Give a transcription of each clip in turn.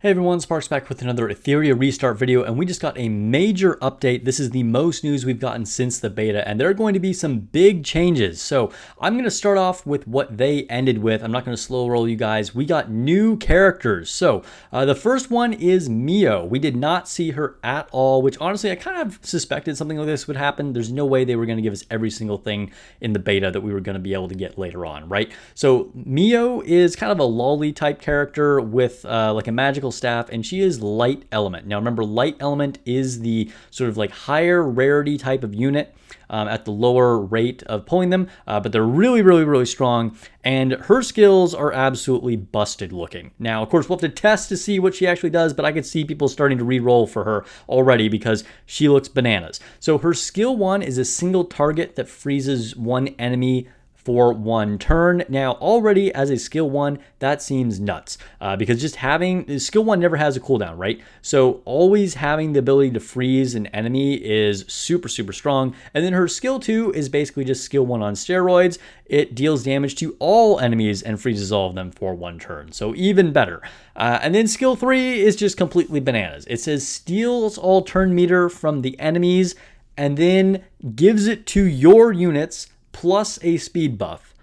Hey everyone, Sparks back with another Etheria restart video, and we just got a major update. This is the most news we've gotten since the beta, and there are going to be some big changes. So I'm going to start off with what they ended with. I'm not going to slow roll you guys. We got new characters. So the first one is Mio. We did not see her at all, which honestly I kind of suspected something like this would happen. There's no way they were going to give us every single thing in the beta that we were going to be able to get later on, right? So Mio is kind of a lolly type character with like a magical staff, and she is light element. Now remember, light element is the sort of like higher rarity type of unit at the lower rate of pulling them, but they're really strong, and her skills are absolutely busted looking. Now of course we'll have to test to see what she actually does, but I could see people starting to re-roll for her already because she looks bananas. So her skill 1 is a single target that freezes one enemy for one turn. Now already as a skill 1, that seems nuts because just having skill 1 never has a cooldown, right? So always having the ability to freeze an enemy is super strong. And then her skill 2 is basically just skill 1 on steroids. It deals damage to all enemies and freezes all of them for one turn, so even better. And then skill 3 is just completely bananas. It says steals all turn meter from the enemies and then gives it to your units plus a speed buff.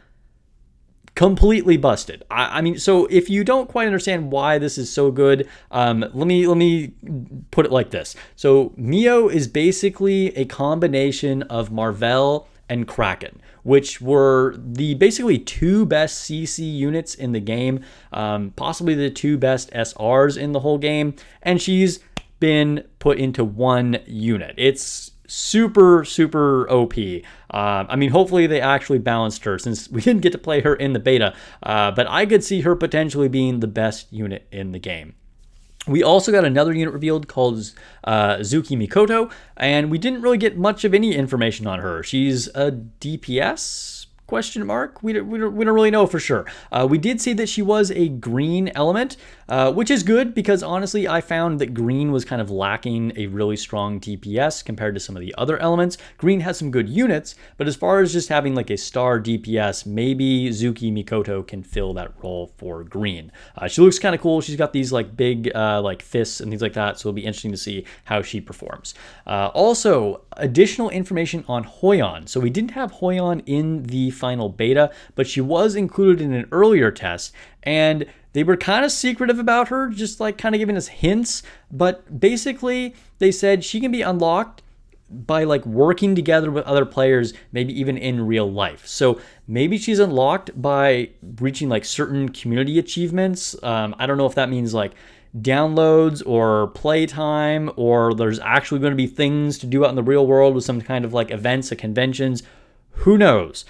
Completely busted. I mean, so if you don't quite understand why this is so good, let me put it like this. So Mio is basically a combination of Marvel and Kraken, which were the basically two best CC units in the game, possibly the two best SRs in the whole game, and she's been put into one unit. It's super OP. I mean, hopefully they actually balanced her since we didn't get to play her in the beta, but I could see her potentially being the best unit in the game. We also got another unit revealed called Zuki Mikoto, and we didn't really get much of any information on her. She's a DPS? Question mark? We don't really know for sure. We did see that she was a green element, which is good because honestly I found that green was kind of lacking a really strong DPS compared to some of the other elements. Green has some good units, but as far as just having like a star DPS, maybe Zuki Mikoto can fill that role for green. She looks kind of cool. She's got these like big like fists and things like that, so it'll be interesting to see how she performs. Also, additional information on Hoyon. So we didn't have Hoyon in the final beta, but she was included in an earlier test, and they were kind of secretive about her, just like kind of giving us hints, but basically they said she can be unlocked by like working together with other players, maybe even in real life. So maybe she's unlocked by reaching like certain community achievements. I don't know if that means like downloads or playtime, or there's actually going to be things to do out in the real world with some kind of like events or conventions. Who knows?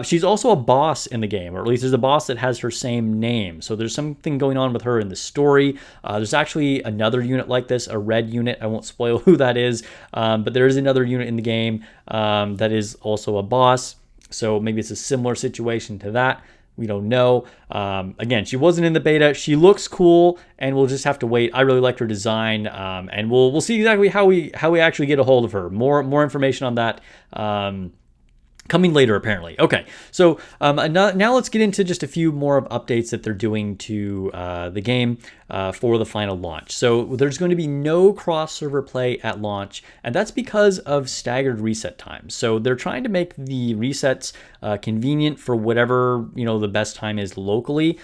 She's also a boss in the game, or at least there's a boss that has her same name. So there's something going on with her in the story. There's actually another unit like this, a red unit. I won't spoil who that is, but there is another unit in the game that is also a boss. So maybe it's a similar situation to that. We don't know. Again, she wasn't in the beta. She looks cool, and we'll just have to wait. I really liked her design, and we'll see exactly how we actually get a hold of her. More information on that coming later, apparently. Okay, so now let's get into just a few more of updates that they're doing to the game for the final launch. So there's going to be no cross-server play at launch, and that's because of staggered reset times. So they're trying to make the resets convenient for whatever the best time is locally,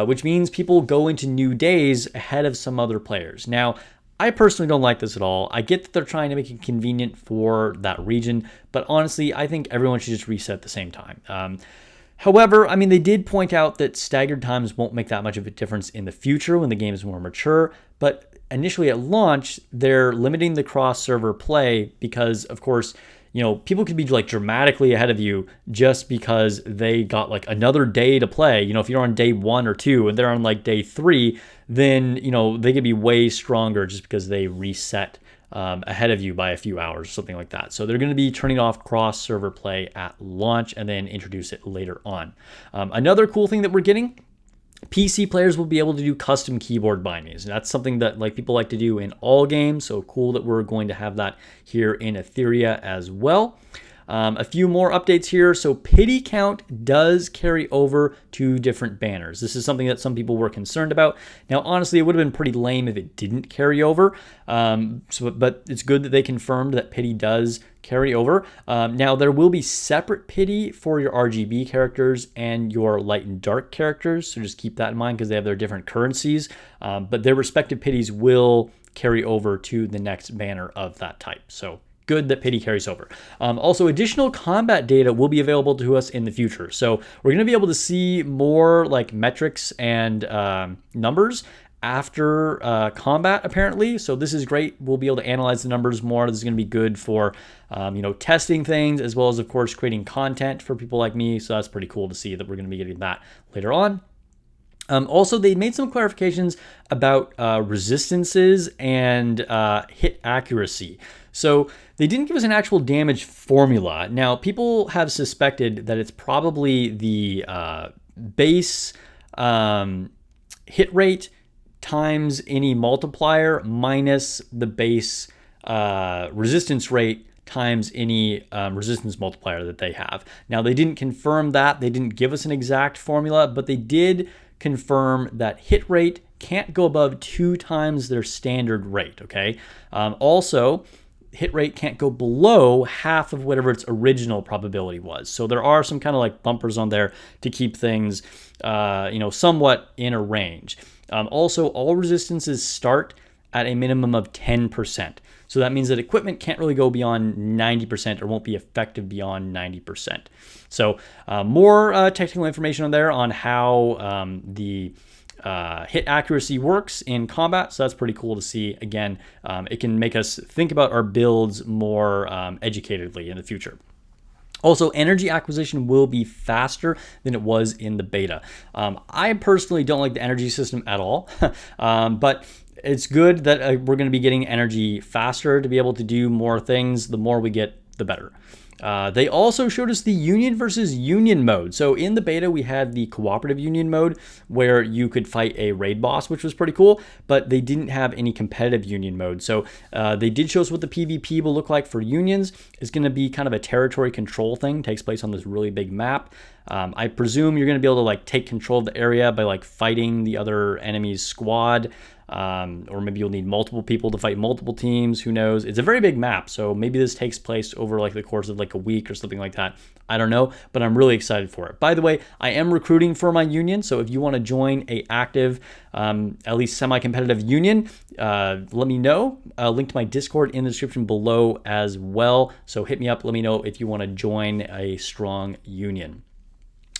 which means people go into new days ahead of some other players. Now, I personally don't like this at all. I get that they're trying to make it convenient for that region, but honestly, I think everyone should just reset at the same time. However, I mean, they did point out that staggered times won't make that much of a difference in the future when the game is more mature, but initially at launch, they're limiting the cross-server play because, of course, people could be like dramatically ahead of you just because they got like another day to play. If you're on day 1 or 2 and they're on like day 3, then, they could be way stronger just because they reset ahead of you by a few hours or something like that. So they're going to be turning off cross-server play at launch and then introduce it later on. Another cool thing that we're getting, PC players will be able to do custom keyboard bindings. That's something that people like to do in all games, so cool that we're going to have that here in Etheria as well. A few more updates here. So pity count does carry over to different banners. This is something that some people were concerned about. Now, honestly, it would have been pretty lame if it didn't carry over. But it's good that they confirmed that pity does carry over. Now, there will be separate pity for your RGB characters and your light and dark characters. So just keep that in mind because they have their different currencies. But their respective pities will carry over to the next banner of that type. So good that pity carries over. Also, additional combat data will be available to us in the future. So we're going to be able to see more like metrics and numbers after combat, apparently. So this is great. We'll be able to analyze the numbers more. This is going to be good for testing things, as well as, of course, creating content for people like me. So that's pretty cool to see that we're going to be getting that later on. Also, they made some clarifications about resistances and hit accuracy. So they didn't give us an actual damage formula. Now, people have suspected that it's probably the base hit rate times any multiplier minus the base resistance rate times any resistance multiplier that they have. Now, they didn't confirm that. They didn't give us an exact formula, but they did confirm that hit rate can't go above 2 times their standard rate, okay? Also, hit rate can't go below half of whatever its original probability was. So there are some kind of like bumpers on there to keep things, somewhat in a range. Also, all resistances start at a minimum of 10%. So that means that equipment can't really go beyond 90% or won't be effective beyond 90%. So more technical information on there on how the hit accuracy works in combat. So that's pretty cool to see. Again, it can make us think about our builds more educatedly in the future. Also, energy acquisition will be faster than it was in the beta. I personally don't like the energy system at all, but it's good that we're going to be getting energy faster to be able to do more things. The more we get, the better. They also showed us the union versus union mode. So in the beta, we had the cooperative union mode where you could fight a raid boss, which was pretty cool, but they didn't have any competitive union mode. So they did show us what the PvP will look like for unions. It's going to be kind of a territory control thing, takes place on this really big map. I presume you're going to be able to like take control of the area by like fighting the other enemy's squad. Or maybe you'll need multiple people to fight multiple teams. Who knows? It's a very big map, so maybe this takes place over like the course of like a week or something like that. I don't know, but I'm really excited for it. By the way, I am recruiting for my union, so if you want to join a active, at least semi-competitive union, let me know. Link to my Discord in the description below as well. So hit me up. Let me know if you want to join a strong union.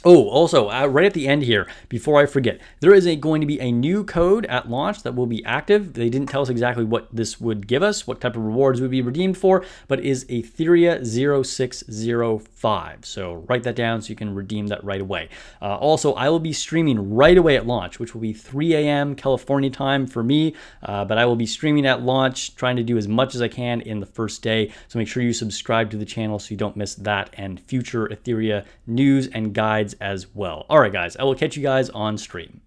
Oh, also, right at the end here, before I forget, there is going to be a new code at launch that will be active. They didn't tell us exactly what this would give us, what type of rewards would be redeemed for, but it is Etheria 0605. So write that down so you can redeem that right away. Also, I will be streaming right away at launch, which will be 3 a.m. California time for me, but I will be streaming at launch, trying to do as much as I can in the first day. So make sure you subscribe to the channel so you don't miss that and future Etheria news and guides as well. All right, guys, I will catch you guys on stream.